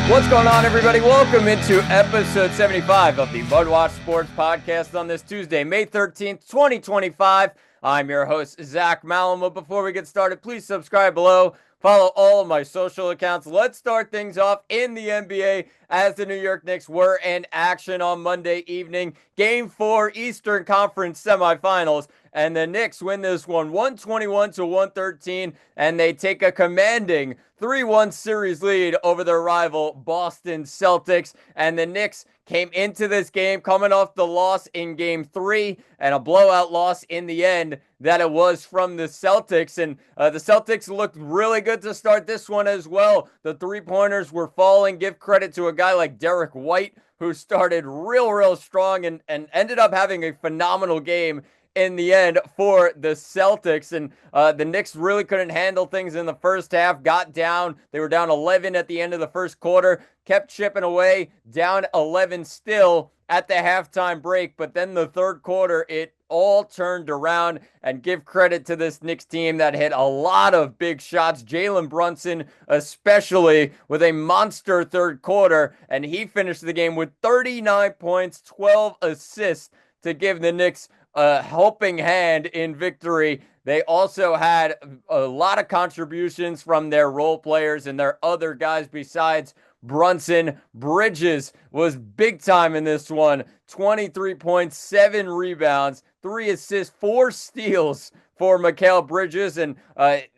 What's going on, everybody? Welcome into episode 75 of the MudWatch Sports Podcast on this Tuesday, May 13th, 2025. I'm your host, Zach Malamo. Before we get started, please subscribe below. Follow all of my social accounts. Let's start things off in the NBA as the New York Knicks were in action on Monday evening. Game 4 Eastern Conference semifinals. And the Knicks win this one 121-113, and they take a commanding 3-1 series lead over their rival Boston Celtics. And the Knicks came into this game coming off the loss in Game 3 and a blowout loss in the end that it was from the Celtics. And the Celtics looked really good to start this one as well. The three-pointers were falling. Give credit to a guy like Derek White, who started real strong and ended up having a phenomenal game in the end for the Celtics. And the Knicks really couldn't handle things in the first half, got down. They were down 11 at the end of the first quarter, kept chipping away, down 11 still at the halftime break. But then the third quarter, it all turned around, and give credit to this Knicks team that hit a lot of big shots. Jalen Brunson, especially, with a monster third quarter, and he finished the game with 39 points, 12 assists to give the Knicks a helping hand in victory. They also had a lot of contributions from their role players and their other guys besides Brunson. Bridges was big time in this one. 23 points, 7 rebounds, 3 assists, 4 steals for Mikal Bridges. And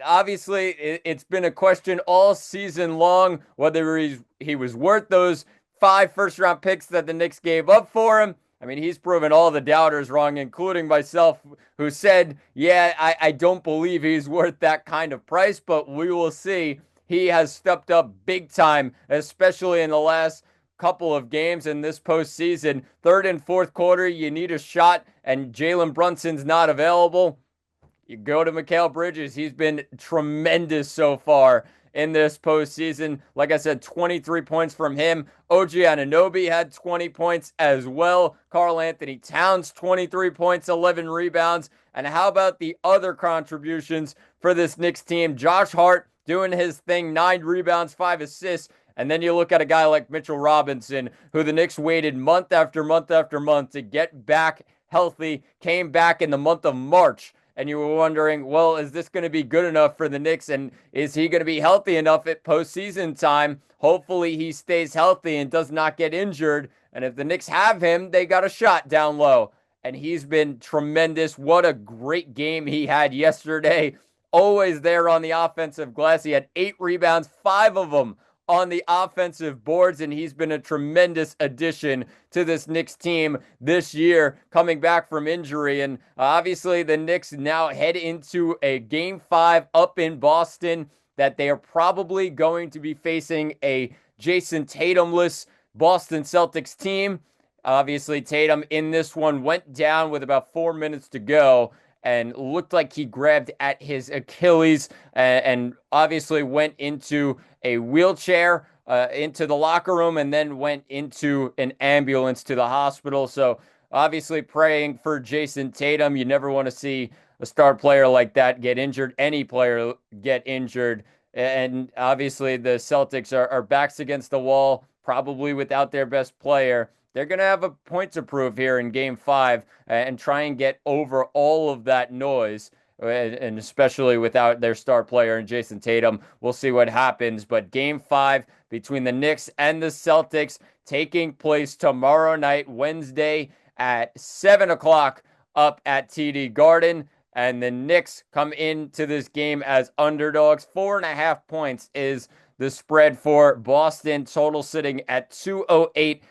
obviously, it's been a question all season long whether he was worth those 5 first-round picks that the Knicks gave up for him. I mean, he's proven all the doubters wrong, including myself, who said, yeah, I don't believe he's worth that kind of price, but we will see. He has stepped up big time, especially in the last couple of games in this postseason. Third and fourth quarter, you need a shot, and Jalen Brunson's not available. You go to Mikal Bridges. He's been tremendous so far in this postseason. Like I said, 23 points from him. OG Anunoby had 20 points as well. Karl Anthony Towns, 23 points, 11 rebounds. And how about the other contributions for this Knicks team? Josh Hart doing his thing, 9 rebounds, 5 assists. And then you look at a guy like Mitchell Robinson, who the Knicks waited month after month after month to get back healthy, came back in the month of March. And you were wondering, well, is this going to be good enough for the Knicks? And is he going to be healthy enough at postseason time? Hopefully he stays healthy and does not get injured. And if the Knicks have him, they got a shot down low. And he's been tremendous. What a great game he had yesterday. Always there on the offensive glass. He had 8 rebounds, 5 of them on the offensive boards, and he's been a tremendous addition to this Knicks team this year, coming back from injury. And obviously the Knicks now head into a Game 5 up in Boston that they are probably going to be facing a Jason Tatum-less Boston Celtics team. Obviously, Tatum in this one went down with about 4 minutes to go and looked like he grabbed at his Achilles and obviously went into a wheelchair into the locker room and then went into an ambulance to the hospital. So obviously praying for Jason Tatum. You never want to see a star player like that get injured, any player get injured. And obviously the Celtics are backs against the wall, probably without their best player. They're going to have a point to prove here in Game 5 and try and get over all of that noise, and especially without their star player and Jason Tatum. We'll see what happens. But Game 5 between the Knicks and the Celtics taking place tomorrow night, Wednesday at 7 o'clock up at TD Garden. And the Knicks come into this game as underdogs. 4.5 points is the spread for Boston. Total sitting at 208.5.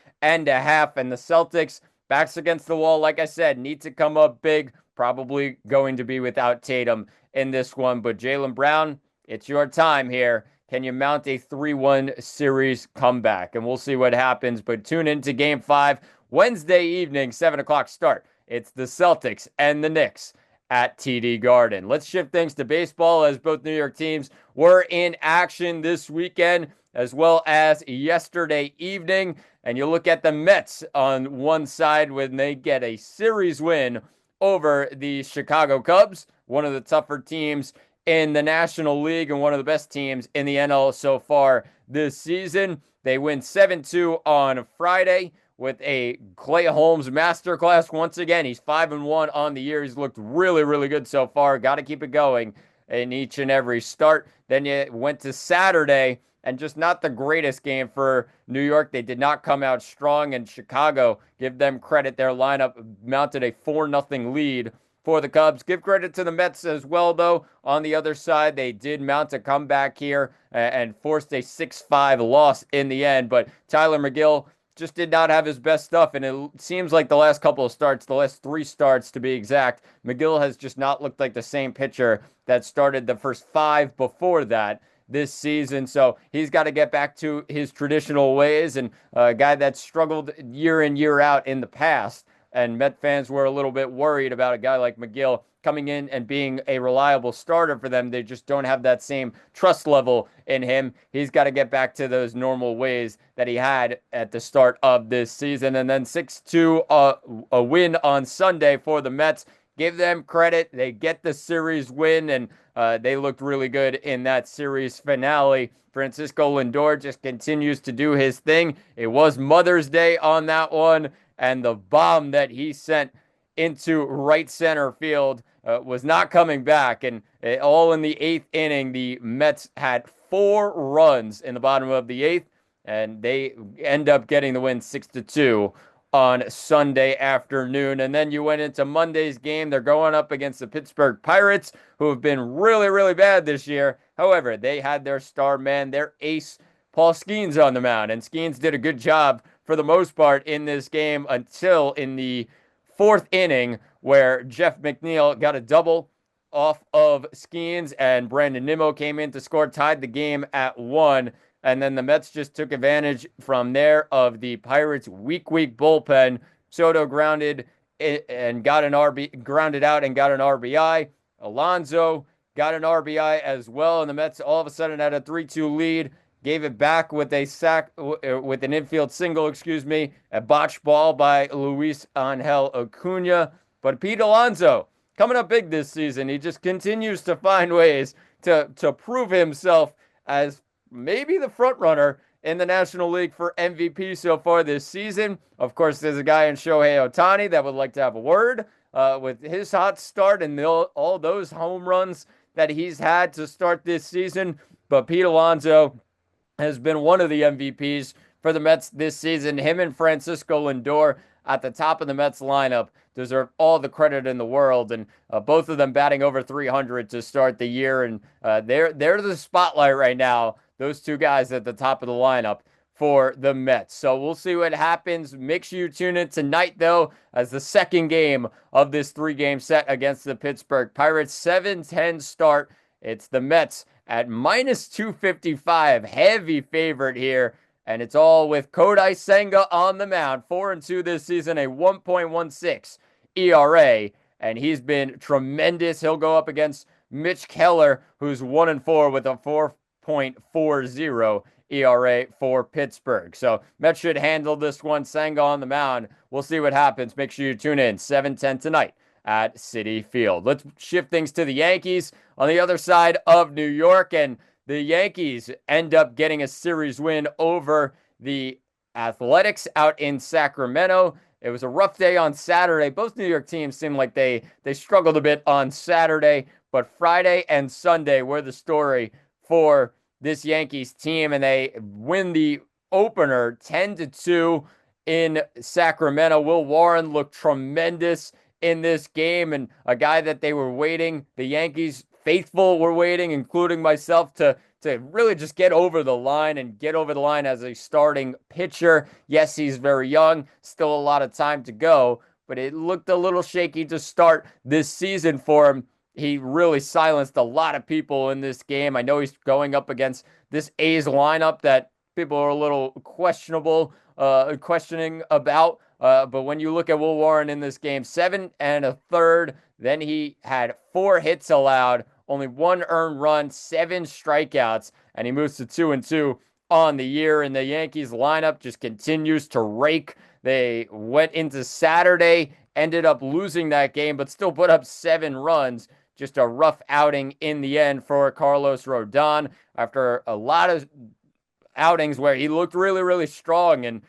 And the Celtics, backs against the wall, like I said, need to come up big. Probably going to be without Tatum in this one. But Jaylen Brown, it's your time here. Can you mount a 3-1 series comeback? And we'll see what happens. But tune into Game 5, Wednesday evening, 7 o'clock start. It's the Celtics and the Knicks at TD Garden. Let's shift things to baseball, as both New York teams were in action this weekend as well as yesterday evening. And you look at the Mets on one side when they get a series win over the Chicago Cubs, one of the tougher teams in the National League and one of the best teams in the NL so far this season. They win 7-2 on Friday with a Clay Holmes masterclass once again. He's 5-1 on the year. He's looked really, really good so far. Got to keep it going in each and every start. Then you went to Saturday, and just not the greatest game for New York. They did not come out strong, and Chicago, give them credit. Their lineup mounted a 4-0 lead for the Cubs. Give credit to the Mets as well, though. On the other side, they did mount a comeback here and forced a 6-5 loss in the end. But Tyler McGill just did not have his best stuff, and it seems like the last couple of starts, the last 3 starts to be exact, McGill has just not looked like the same pitcher that started the first 5 before that this season. So he's got to get back to his traditional ways, and a guy that struggled year in, year out in the past. And Met fans were a little bit worried about a guy like McGill coming in and being a reliable starter for them. They just don't have that same trust level in him. He's got to get back to those normal ways that he had at the start of this season. And then 6-2, a win on Sunday for the Mets. Give them credit. They get the series win, and they looked really good in that series finale. Francisco Lindor just continues to do his thing. It was Mother's Day on that one, and the bomb that he sent into right center field was not coming back. And all in the 8th inning, the Mets had 4 runs in the bottom of the 8th, and they end up getting the win 6-2 on Sunday afternoon. And then you went into Monday's game. They're going up against the Pittsburgh Pirates, who have been really, really bad this year. However, they had their star man, their ace, Paul Skeens, on the mound. And Skeens did a good job for the most part in this game until in the 4th inning, where Jeff McNeil got a double off of Skeens, and Brandon Nimmo came in to score, tied the game at 1. And then the Mets just took advantage from there of the Pirates' weak bullpen. Soto grounded and got an grounded out and got an RBI. Alonso got an RBI as well, and the Mets all of a sudden had a 3-2 lead. Gave it back with a sack, with an infield single, a botched ball by Luis Angel Acuna. But Pete Alonso coming up big this season. He just continues to find ways to prove himself as maybe the front runner in the National League for MVP so far this season. Of course, there's a guy in Shohei Ohtani that would like to have a word with his hot start and all those home runs that he's had to start this season. But Pete Alonso has been one of the MVPs for the Mets this season. Him and Francisco Lindor at the top of the Mets lineup deserve all the credit in the world, and both of them batting over 300 to start the year, and they're the spotlight right now, those two guys at the top of the lineup for the Mets. So we'll see what happens. Make sure you tune in tonight, though, as the second game of this 3-game set against the Pittsburgh Pirates. 7-10 start. It's the Mets at minus 255, heavy favorite here. And it's all with Kodai Senga on the mound, 4-2 this season, a 1.16 ERA. And he's been tremendous. He'll go up against Mitch Keller, who's 1-4 with a 4.40 ERA for Pittsburgh. So Mets should handle this one. Senga on the mound. We'll see what happens. Make sure you tune in 7-10 tonight at Citi Field. Let's shift things to the Yankees on the other side of New York, and the Yankees end up getting a series win over the Athletics out in Sacramento. It was a rough day on Saturday. Both New York teams seemed like they struggled a bit on Saturday, but Friday and Sunday were the story for this Yankees team, and they win the opener 10-2 in Sacramento. Will Warren looked tremendous in this game, and a guy that they were waiting, the Yankees faithful were waiting, including myself, to really just get over the line as a starting pitcher. Yes, he's very young, still a lot of time to go, but it looked a little shaky to start this season for him. He really silenced a lot of people in this game. I know he's going up against this A's lineup that people are a little questioning about. But when you look at Will Warren in this game, 7 1/3, then he had 4 hits allowed, only 1 earned run, 7 strikeouts, and he moves to 2-2 on the year. And the Yankees lineup just continues to rake. They went into Saturday, ended up losing that game, but still put up 7 runs just a rough outing in the end for Carlos Rodon after a lot of outings where he looked really, really strong, and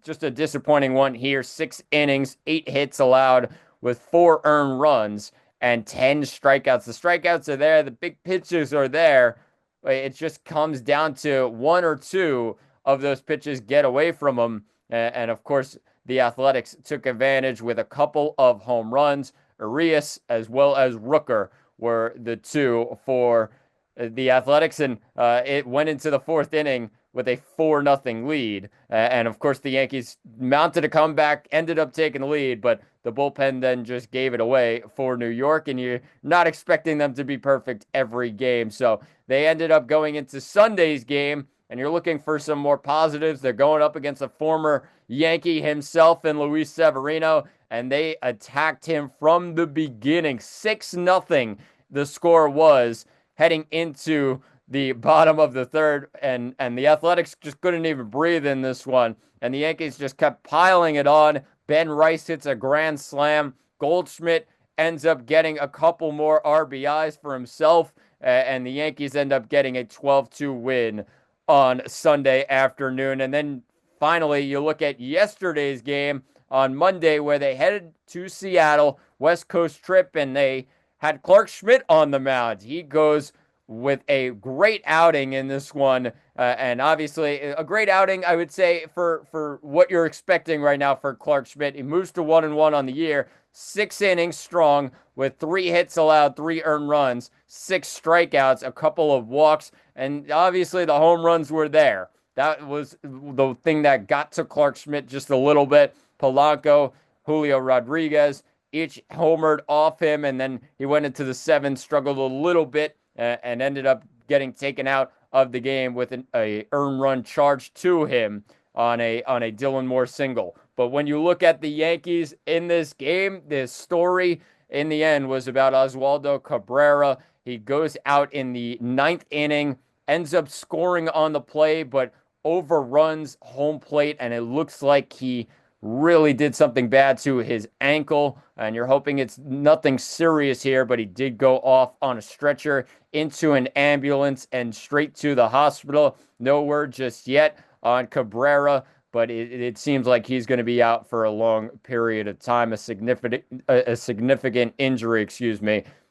just a disappointing one here. 6 innings, 8 hits allowed with 4 earned runs and 10 strikeouts. The strikeouts are there, the big pitches are there. It just comes down to one or two of those pitches get away from him. And of course, the Athletics took advantage with a couple of home runs. Arias as well as Rooker were the two for the Athletics, and it went into the fourth inning with a 4-0 lead. And of course, the Yankees mounted a comeback, ended up taking the lead, but the bullpen then just gave it away for New York, and you're not expecting them to be perfect every game. So they ended up going into Sunday's game, and you're looking for some more positives. They're going up against a former Yankee himself and Luis Severino, and they attacked him from the beginning. 6-0 the score was heading into the bottom of the third, and the Athletics just couldn't even breathe in this one, and the Yankees just kept piling it on. Ben Rice hits a grand slam. Goldschmidt ends up getting a couple more RBIs for himself, and the Yankees end up getting a 12-2 win on Sunday afternoon. And then finally, you look at yesterday's game on Monday, where they headed to Seattle, West Coast trip, and they had Clark Schmidt on the mound. He goes with a great outing in this one, and obviously a great outing, I would say, for what you're expecting right now for Clark Schmidt. He moves to 1-1 on the year, 6 innings strong with 3 hits allowed, 3 earned runs, 6 strikeouts, a couple of walks, and obviously the home runs were there. That was the thing that got to Clark Schmidt just a little bit. Polanco, Julio Rodriguez, each homered off him, and then he went into the 7th, struggled a little bit, and ended up getting taken out of the game with a earned run charge to him on a Dylan Moore single. But when you look at the Yankees in this game, the story in the end was about Oswaldo Cabrera. He goes out in the 9th inning, ends up scoring on the play, but overruns home plate, and it looks like he really did something bad to his ankle, and you're hoping it's nothing serious here, but he did go off on a stretcher into an ambulance and straight to the hospital. No word just yet on Cabrera, but it seems like he's going to be out for a long period of time, a significant injury,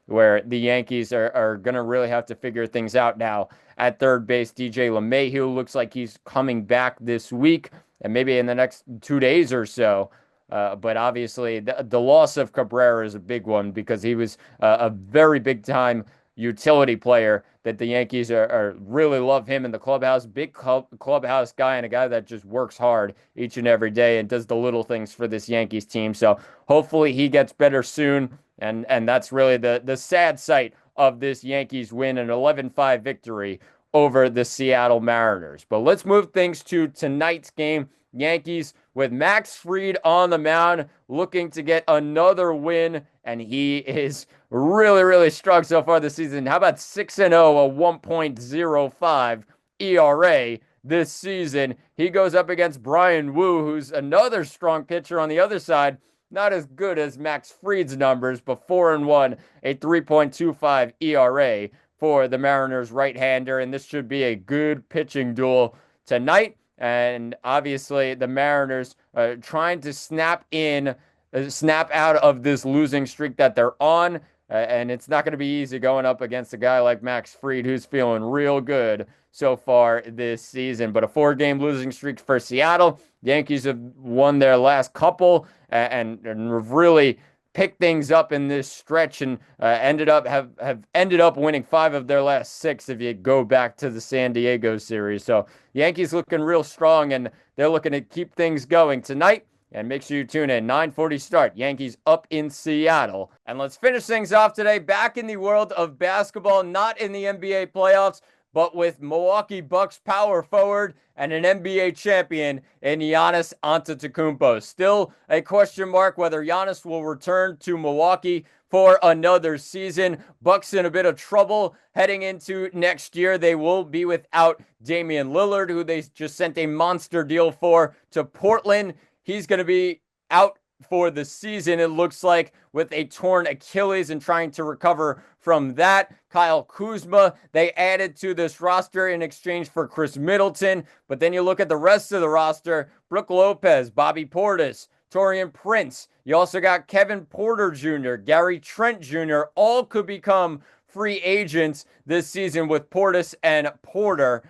where the Yankees are going to really have to figure things out now. At third base, DJ LeMahieu looks like he's coming back this week, and maybe in the next 2 days or so. But obviously, the loss of Cabrera is a big one, because he was a very big-time utility player that the Yankees are really love him in the clubhouse. Big clubhouse guy, and a guy that just works hard each and every day and does the little things for this Yankees team. So hopefully he gets better soon, and that's really the sad sight of this Yankees win, an 11-5 victory over the Seattle Mariners. But let's move things to tonight's game. Yankees with Max Fried on the mound, looking to get another win, and he is really, really strong so far this season. How about 6-0, a 1.05 ERA this season? He goes up against Brian Wu, who's another strong pitcher on the other side. Not as good as Max Fried's numbers, but 4-1, a 3.25 ERA for the Mariners right-hander, and this should be a good pitching duel tonight. And obviously, the Mariners are trying to snap out of this losing streak that they're on. And it's not going to be easy going up against a guy like Max Fried, who's feeling real good so far this season. But a 4-game losing streak for Seattle. The Yankees have won their last couple and really picked things up in this stretch, and have ended up winning 5 of their last 6 if you go back to the San Diego series. So Yankees looking real strong, and they're looking to keep things going tonight. And make sure you tune in. 9:40 start. Yankees up in Seattle. And let's finish things off today back in the world of basketball, not in the NBA playoffs, but with Milwaukee Bucks power forward and an NBA champion in Giannis Antetokounmpo. Still a question mark whether Giannis will return to Milwaukee for another season. Bucks in a bit of trouble heading into next year. They will be without Damian Lillard, who they just sent a monster deal for to Portland. He's going to be out for the season, it looks like, with a torn Achilles and trying to recover from that. Kyle Kuzma, they added to this roster in exchange for Chris Middleton. But then you look at the rest of the roster: Brook Lopez, Bobby Portis, Taurean Prince. You also got Kevin Porter Jr., Gary Trent Jr. All could become free agents this season, with Portis and Porter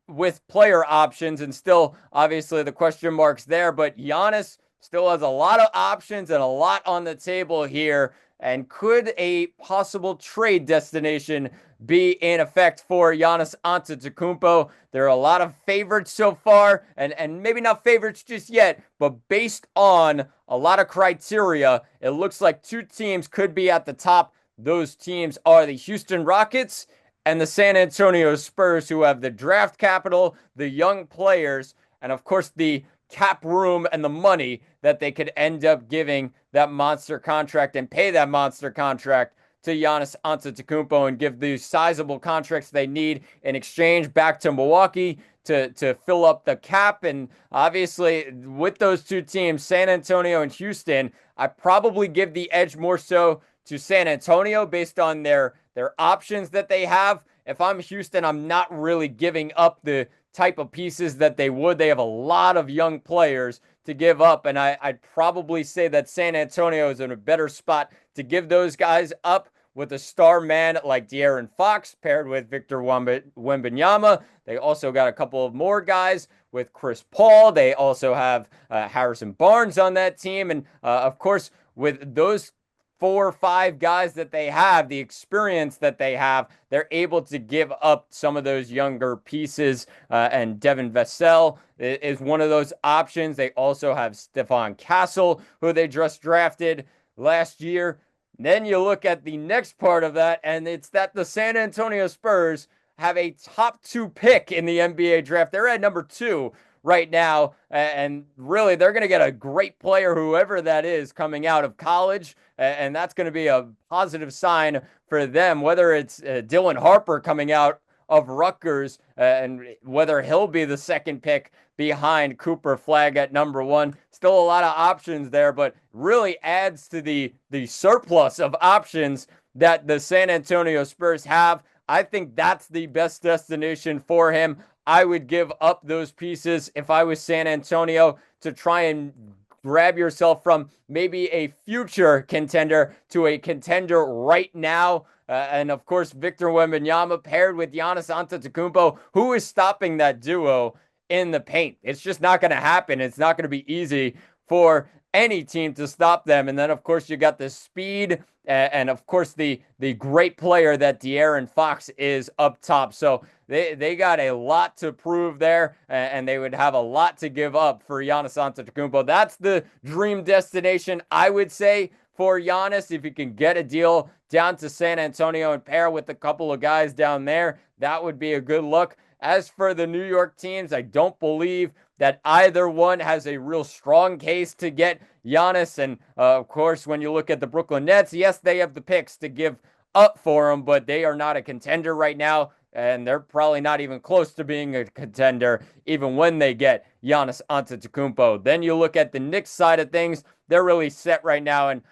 with player options, and still obviously the question marks there. But Giannis still has a lot of options and a lot on the table here. And could a possible trade destination be in effect for Giannis Antetokounmpo? There are a lot of favorites so far, and maybe not favorites just yet, but based on a lot of criteria, it looks like two teams could be at the top. Those teams are the Houston Rockets and the San Antonio Spurs, who have the draft capital, the young players, and of course the cap room and the money that they could end up giving that monster contract and pay that monster contract to Giannis Antetokounmpo and give these sizable contracts they need in exchange back to Milwaukee to fill up the cap. And obviously with those two teams, San Antonio and Houston, I probably give the edge more so to San Antonio based on their options that they have. If I'm Houston, I'm not really giving up the type of pieces that they would. They have a lot of young players to give up, and I'd probably say that San Antonio is in a better spot to give those guys up with a star man like De'Aaron Fox paired with Victor Wembanyama. They also got a couple of more guys with Chris Paul. They also have Harrison Barnes on that team, and of course, with those 4 or 5 guys that they have, the experience that they have, they're able to give up some of those younger pieces. And Devin Vassell is one of those options. They also have Stephon Castle, who they just drafted last year. Then you look at the next part of that, and it's that the San Antonio Spurs have a top 2 pick in the NBA draft. They're at number 2 right now, and really they're going to get a great player, whoever that is, coming out of college, and that's going to be a positive sign for them, whether it's Dylan Harper coming out of Rutgers, and whether he'll be the second pick behind Cooper Flagg at number 1. Still a lot of options there, but really adds to the surplus of options that the San Antonio Spurs have. I think that's the best destination for him. I would give up those pieces if I was San Antonio to try and grab yourself from maybe a future contender to a contender right now. And of course, Victor Wembanyama paired with Giannis Antetokounmpo. Who is stopping that duo in the paint? It's just not going to happen. It's not going to be easy for any team to stop them. And then, of course, you got the speed and, of course, the great player that De'Aaron Fox is up top. So they got a lot to prove there, and they would have a lot to give up for Giannis Antetokounmpo. That's the dream destination, I would say, for Giannis. If you can get a deal down to San Antonio and pair with a couple of guys down there, that would be a good look. As for the New York teams, I don't believe that either one has a real strong case to get Giannis. And of course, when you look at the Brooklyn Nets, yes, they have the picks to give up for him, but they are not a contender right now. And they're probably not even close to being a contender, even when they get Giannis Antetokounmpo. Then you look at the Knicks side of things. They're really set right now, and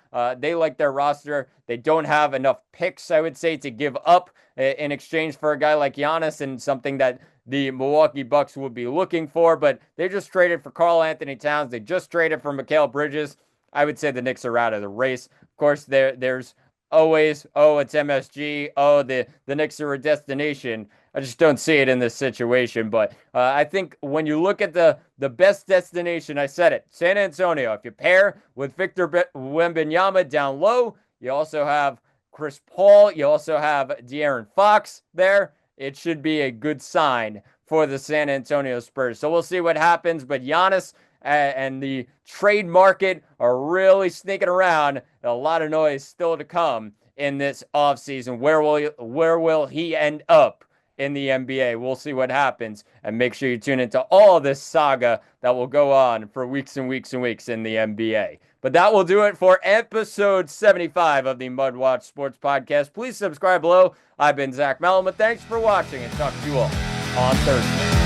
they like their roster. They don't have enough picks, I would say, to give up in exchange for a guy like Giannis, and something that the Milwaukee Bucks would be looking for. But they just traded for Karl Anthony Towns. They just traded for Mikal Bridges. I would say the Knicks are out of the race. Of course, there's always, it's MSG, the Knicks are a destination. I just don't see it in this situation. But I think when you look at the best destination, I said it, San Antonio. If you pair with Victor Wembanyama down low, you also have Chris Paul, you also have De'Aaron Fox there. It should be a good sign for the San Antonio Spurs. So we'll see what happens. But Giannis and the trade market are really sneaking around. A lot of noise still to come in this offseason. Where will he end up in the NBA? We'll see what happens. And make sure you tune into all this saga that will go on for weeks and weeks and weeks in the NBA. But that will do it for episode 75 of the MudWatch Sports Podcast. Please subscribe below. I've been Zach Malama. Thanks for watching, and talk to you all on Thursday.